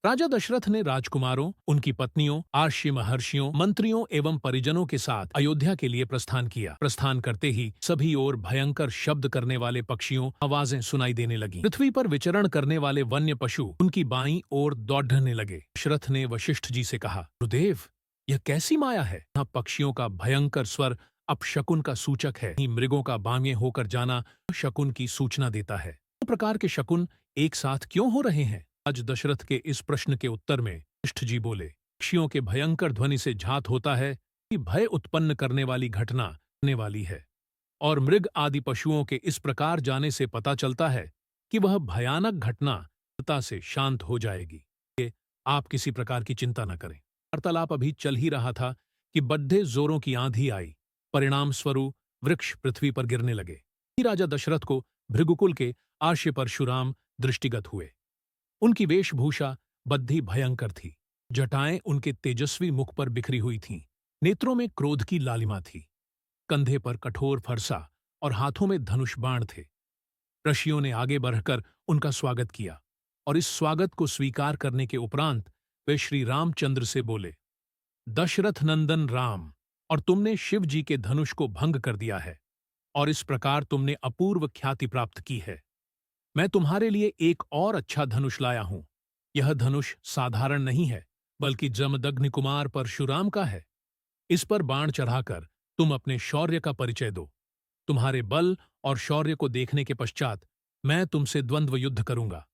राजा दशरथ ने राजकुमारों, उनकी पत्नियों, आर्षि महर्षियों, मंत्रियों एवं परिजनों के साथ अयोध्या के लिए प्रस्थान किया। प्रस्थान करते ही सभी ओर भयंकर शब्द करने वाले पक्षियों आवाजें सुनाई देने लगीं। पृथ्वी पर विचरण करने वाले वन्य पशु उनकी बाईं ओर दौड़ने लगे। दशरथ ने वशिष्ठ जी से कहा, गुरुदेव, यह कैसी माया है? यहाँ पक्षियों का भयंकर स्वर अपशकुन का सूचक है। मृगों का बाम्य होकर जाना शकुन की सूचना देता है। दो प्रकार के शकुन एक साथ क्यों हो रहे हैं? आज दशरथ के इस प्रश्न के उत्तर में वशिष्ठ जी बोले, पक्षियों के भयंकर ध्वनि से झात होता है कि भय उत्पन्न करने वाली घटना होने वाली है, और मृग आदि पशुओं के इस प्रकार जाने से पता चलता है कि वह भयानक घटना से शांत हो जाएगी। आप किसी प्रकार की चिंता न करें। वार्तालाप अभी चल ही रहा था कि बड्ढे जोरों की आंधी आई। परिणाम स्वरूप वृक्ष पृथ्वी पर गिरने लगे। राजा दशरथ को भृगुकुल के आर्षि परशुराम दृष्टिगत हुए। उनकी वेशभूषा बद्धी भयंकर थी। जटाएं उनके तेजस्वी मुख पर बिखरी हुई थीं। नेत्रों में क्रोध की लालिमा थी। कंधे पर कठोर फरसा और हाथों में धनुष बाण थे। ऋषियों ने आगे बढ़कर उनका स्वागत किया, और इस स्वागत को स्वीकार करने के उपरांत वे श्री रामचंद्र से बोले, दशरथ नंदन राम, और तुमने शिव जी के धनुष को भंग कर दिया है, और इस प्रकार तुमने अपूर्व ख्याति प्राप्त की है। मैं तुम्हारे लिए एक और अच्छा धनुष लाया हूं। यह धनुष साधारण नहीं है, बल्कि जमदग्नि कुमार परशुराम का है। इस पर बाण चढ़ाकर तुम अपने शौर्य का परिचय दो। तुम्हारे बल और शौर्य को देखने के पश्चात मैं तुमसे द्वंद्व युद्ध करूंगा।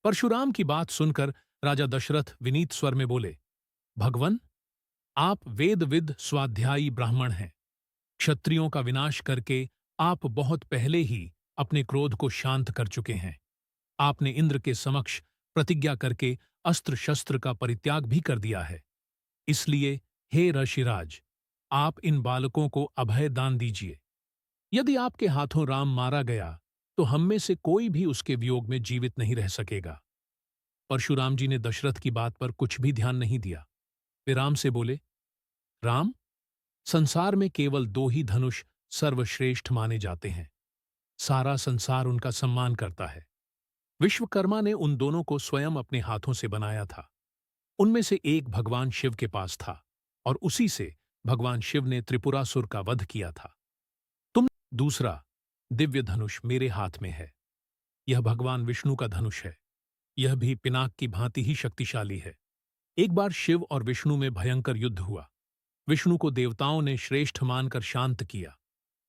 परशुराम की बात सुनकर राजा दशरथ विनीत स्वर में बोले, भगवन, आप वेदविद स्वाध्यायी ब्राह्मण हैं। क्षत्रियों का विनाश करके आप बहुत पहले ही अपने क्रोध को शांत कर चुके हैं। आपने इंद्र के समक्ष प्रतिज्ञा करके अस्त्र शस्त्र का परित्याग भी कर दिया है। इसलिए हे ऋषिराज, आप इन बालकों को अभय दान दीजिए। यदि आपके हाथों राम मारा गया तो हम में से कोई भी उसके वियोग में जीवित नहीं रह सकेगा। परशुराम जी ने दशरथ की बात पर कुछ भी ध्यान नहीं दिया। वे राम से बोले, राम, संसार में केवल दो ही धनुष सर्वश्रेष्ठ माने जाते हैं। सारा संसार उनका सम्मान करता है। विश्वकर्मा ने उन दोनों को स्वयं अपने हाथों से बनाया था। उनमें से एक भगवान शिव के पास था, और उसी से भगवान शिव ने त्रिपुरासुर का वध किया था। दूसरा दिव्य धनुष मेरे हाथ में है। यह भगवान विष्णु का धनुष है। यह भी पिनाक की भांति ही शक्तिशाली है। एक बार शिव और विष्णु में भयंकर युद्ध हुआ। विष्णु को देवताओं ने श्रेष्ठ मानकर शांत किया।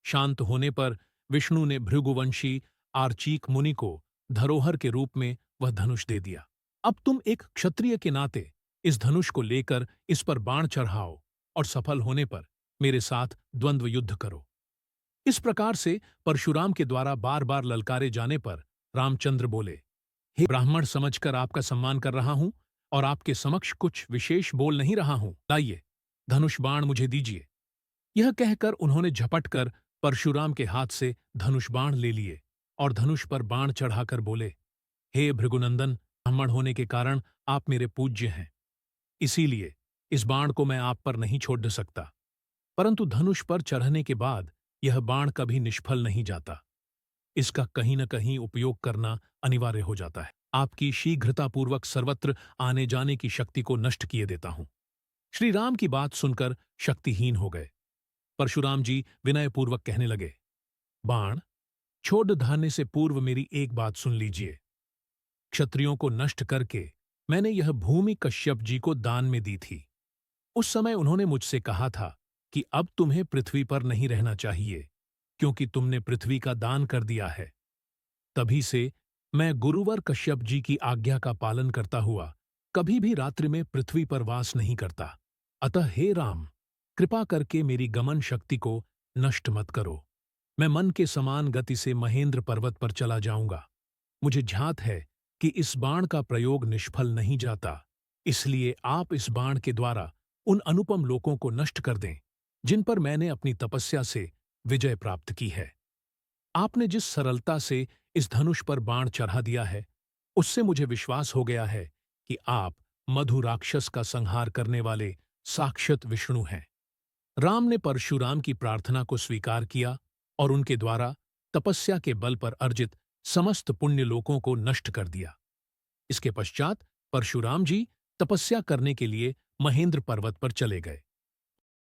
शांत होने पर विष्णु ने भृगुवंशी आर्चीक मुनि को धरोहर के रूप में वह धनुष दे दिया। अब तुम एक क्षत्रिय के नाते इस धनुष को लेकर इस पर बाण चढ़ाओ, और सफल होने पर मेरे साथ द्वंद्व युद्ध करो। इस प्रकार से परशुराम के द्वारा बार बार ललकारे जाने पर रामचंद्र बोले, हे ब्राह्मण, समझकर आपका सम्मान कर रहा हूं और आपके समक्ष कुछ विशेष बोल नहीं रहा हूं। लाइए, धनुष बाण मुझे दीजिए। यह कहकर उन्होंने झपटकर परशुराम के हाथ से धनुष बाण ले लिए और धनुष पर बाण चढ़ाकर बोले, हे भृगुनंदन, ब्राह्मण होने के कारण आप मेरे पूज्य हैं। इसीलिए इस बाण को मैं आप पर नहीं छोड़ सकता, परंतु धनुष पर चढ़ने के बाद यह बाण कभी निष्फल नहीं जाता। इसका कहीं न कहीं उपयोग करना अनिवार्य हो जाता है। आपकी शीघ्रतापूर्वक सर्वत्र आने जाने की शक्ति को नष्ट किए देता हूं। श्री राम की बात सुनकर शक्तिहीन हो गए। परशुराम जी विनयपूर्वक कहने लगे, बाण छोड़ धारने से पूर्व मेरी एक बात सुन लीजिए। क्षत्रियों को नष्ट करके मैंने यह भूमि कश्यप जी को दान में दी थी। उस समय उन्होंने मुझसे कहा था कि अब तुम्हें पृथ्वी पर नहीं रहना चाहिए, क्योंकि तुमने पृथ्वी का दान कर दिया है। तभी से मैं गुरुवर कश्यप जी की आज्ञा का पालन करता हुआ कभी भी रात्रि में पृथ्वी पर वास नहीं करता। अतः हे राम, कृपा करके मेरी गमन शक्ति को नष्ट मत करो। मैं मन के समान गति से महेंद्र पर्वत पर चला जाऊंगा। मुझे ध्यात है कि इस बाण का प्रयोग निष्फल नहीं जाता, इसलिए आप इस बाण के द्वारा उन अनुपम लोकों को नष्ट कर दें जिन पर मैंने अपनी तपस्या से विजय प्राप्त की है। आपने जिस सरलता से इस धनुष पर बाण चढ़ा दिया है, उससे मुझे विश्वास हो गया है कि आप मधु राक्षस का संहार करने वाले साक्षात विष्णु हैं। राम ने परशुराम की प्रार्थना को स्वीकार किया और उनके द्वारा तपस्या के बल पर अर्जित समस्त पुण्य लोकों को नष्ट कर दिया। इसके पश्चात परशुराम जी तपस्या करने के लिए महेंद्र पर्वत पर चले गए।